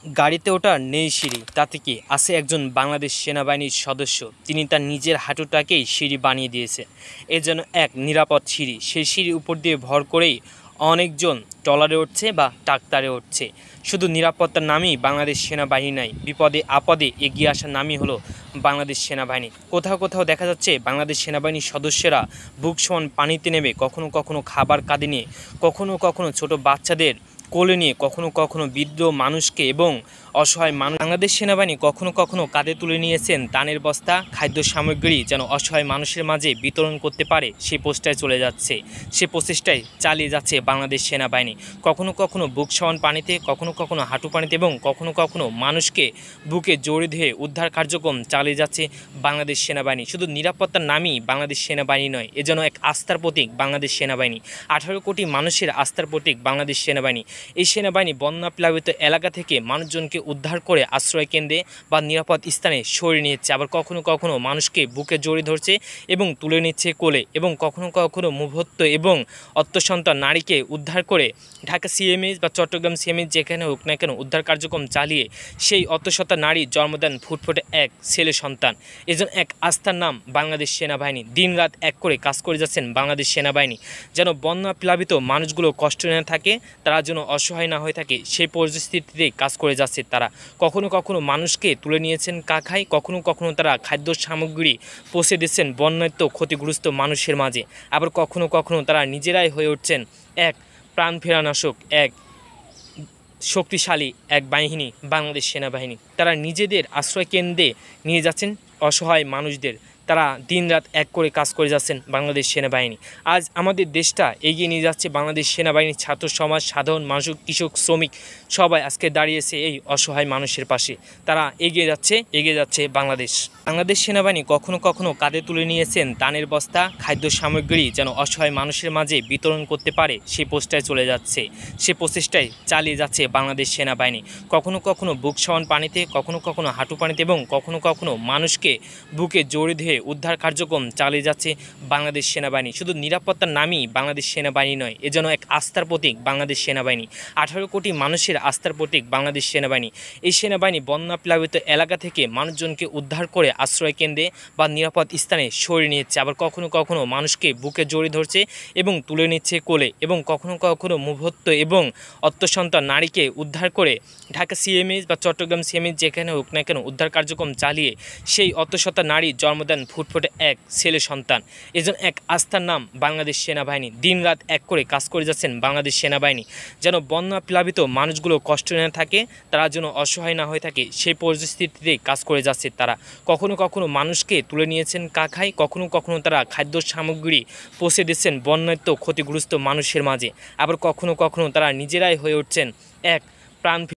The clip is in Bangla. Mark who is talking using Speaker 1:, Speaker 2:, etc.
Speaker 1: গাড়িতে ওঠার নেই সিঁড়ি, তাতে কি আছে একজন বাংলাদেশ সেনাবাহিনীর সদস্য, তিনি তার নিজের হাঁটুটাকেই সিঁড়ি বানিয়ে দিয়েছেন। এ যেন এক নিরাপদ সিঁড়ি। সেই সিঁড়ির উপর দিয়ে ভর করেই অনেকজন ট্রলারে উঠছে বা ট্রাক্টরে উঠছে। শুধু নিরাপত্তার নামই বাংলাদেশ সেনাবাহিনী নয়, বিপদে আপদে এগিয়ে আসার নামই হলো বাংলাদেশ সেনাবাহিনী। কোথাও কোথাও দেখা যাচ্ছে বাংলাদেশ সেনাবাহিনীর সদস্যরা বুক সমান পানিতে নেমে কখনো কখনো খাবার কাঁধে নিয়ে, কখনো কখনো ছোট বাচ্চাদের কোলে নিয়ে, কখনো কখনো বৃদ্ধ মানুষকে এবং অসহায় মানুষ। বাংলাদেশ সেনাবাহিনী কখনো কখনো কাঁধে তুলে নিয়েছেন ধানের বস্তা, খাদ্য সামগ্রী যেন অসহায় মানুষের মাঝে বিতরণ করতে পারে, সেই প্রচেষ্টায় চলে যাচ্ছে, সে প্রচেষ্টায় চালিয়ে যাচ্ছে বাংলাদেশ সেনাবাহিনী। কখনো কখনো বুক সমান পানিতে, কখনো কখনো হাঁটু পানিতে এবং কখনো কখনো মানুষকে বুকে জড়িয়ে ধরে উদ্ধার কার্যক্রম চালিয়ে যাচ্ছে বাংলাদেশ সেনাবাহিনী। শুধু নিরাপত্তার নামই বাংলাদেশ সেনাবাহিনী নয়, এ যেন এক আস্থার প্রতীক বাংলাদেশ সেনাবাহিনী। 18 কোটি মানুষের আস্থার প্রতীক বাংলাদেশ সেনাবাহিনী। এই সেনাবাহিনী বন্যা প্লাবিত এলাকা থেকে মানুষজনকে উদ্ধার করে আশ্রয় কেন্দ্রে বা নিরাপদ স্থানে সরিয়ে নিচ্ছে, আবার কখনো কখনো মানুষকে বুকে জড়িয়ে ধরছে এবং তুলে নিচ্ছে কোলে, এবং কখনো কখনো মুভূর্ত এবং অত্যসন্তান নারীকে উদ্ধার করে ঢাকা সিএমএইচ বা চট্টগ্রাম সিএমএইচ যেখানে হোক না কেন উদ্ধার কার্যক্রম চালিয়ে সেই অত্যসত্তা নারী জন্ম দেন ফুটফুটে এক ছেলে সন্তান। এজন এক আস্থার নাম বাংলাদেশ সেনাবাহিনী। দিনরাত এক করে কাজ করে যাচ্ছেন বাংলাদেশ সেনাবাহিনী, যেন বন্যা প্লাবিত মানুষগুলো কষ্ট না থাকে, তারা যেন অসহায় না হয়ে থাকে, সেই পরিস্থিতিতে কাজ করে যাচ্ছে তারা। কখনো কখনো মানুষকে তুলে নিয়েছেন কাখায়, কখনো কখনো তারা খাদ্য সামগ্রী পৌঁছে দিচ্ছেন বন্যাত্ম ক্ষতিগ্রস্ত মানুষের মাঝে, আবার কখনো কখনো তারা নিজেরাই হয়ে উঠছেন এক প্রাণ ফেরানাশক, এক শক্তিশালী এক বাহিনী বাংলাদেশ সেনাবাহিনী। তারা নিজেদের আশ্রয় কেন্দ্রে নিয়ে যাচ্ছেন অসহায় মানুষদের। তারা দিনরাত এক করে কাজ করে যাচ্ছেন বাংলাদেশ সেনাবাহিনী। আজ আমাদের দেশটা এগিয়ে নিয়ে যাচ্ছে বাংলাদেশ সেনাবাহিনীর ছাত্র সমাজ, সাধারণ মানুষ, কৃষক, শ্রমিক সবাই আজকে দাঁড়িয়েছে এই অসহায় মানুষের পাশে। তারা এগিয়ে যাচ্ছে বাংলাদেশ সেনাবাহিনী কখনো কখনো কাঁধে তুলে নিয়েছেন ধানের বস্তা, খাদ্য সামগ্রী যেন অসহায় মানুষের মাঝে বিতরণ করতে পারে, সেই প্রচেষ্টায় চলে যাচ্ছে, সে প্রচেষ্টায় চালিয়ে যাচ্ছে বাংলাদেশ সেনাবাহিনী। কখনো কখনো বুক সমান পানিতে, কখনো কখনো হাঁটু পানিতে এবং কখনো কখনো মানুষকে বুকে জড়িয়ে ধরে উদ্ধার কার্যক্রম চালিয়ে যাচ্ছে বাংলাদেশ সেনাবাহিনী। শুধু নিরাপত্তার নামই বাংলাদেশ সেনাবাহিনী নয়, এ যেন এক আস্থার প্রতীক বাংলাদেশ সেনাবাহিনী। 18 কোটি মানুষের আস্থার প্রতীক বাংলাদেশ সেনাবাহিনী। এই সেনাবাহিনী বন্যা প্লাবিত এলাকা থেকে মানুষজনকে উদ্ধার করে আশ্রয় কেন্দ্রে বা নিরাপদ স্থানে সরিয়ে নিচ্ছে, আবার কখনো কখনো মানুষকে বুকে জড়িয়ে ধরছে এবং তুলে নিচ্ছে কোলে, এবং কখনো কখনো মুভূর্ত এবং অত্যসন্তান নারীকে উদ্ধার করে ঢাকা সিএমএইচ বা চট্টগ্রাম সিএমএইচ যেখানে হোক না কেন উদ্ধার কার্যক্রম চালিয়ে সেই অত্যসত্তা নারী জন্ম দেন ফুটফুটে এক ছেলে সন্তান। এজন এক আস্থার নাম বাংলাদেশ সেনাবাহিনী। দিনরাত এক করে কাজ করে যাচ্ছেন বাংলাদেশ সেনাবাহিনী, যেন বন্যা প্লাবিত মানুষগুলো কষ্ট না থাকে, তারা যেন অসহায় না হয়ে থাকে, সেই পরিস্থিতিতে কাজ করে যাচ্ছে তারা। কখনো কখনো মানুষকে তুলে নিয়েছেন কাখায়, কখনো কখনো তারা খাদ্য সামগ্রী পৌঁছে দিচ্ছেন বন্যাত্ম ক্ষতিগ্রস্ত মানুষের মাঝে, আবার কখনো কখনো তারা নিজেরাই হয়ে উঠছেন এক প্রাণ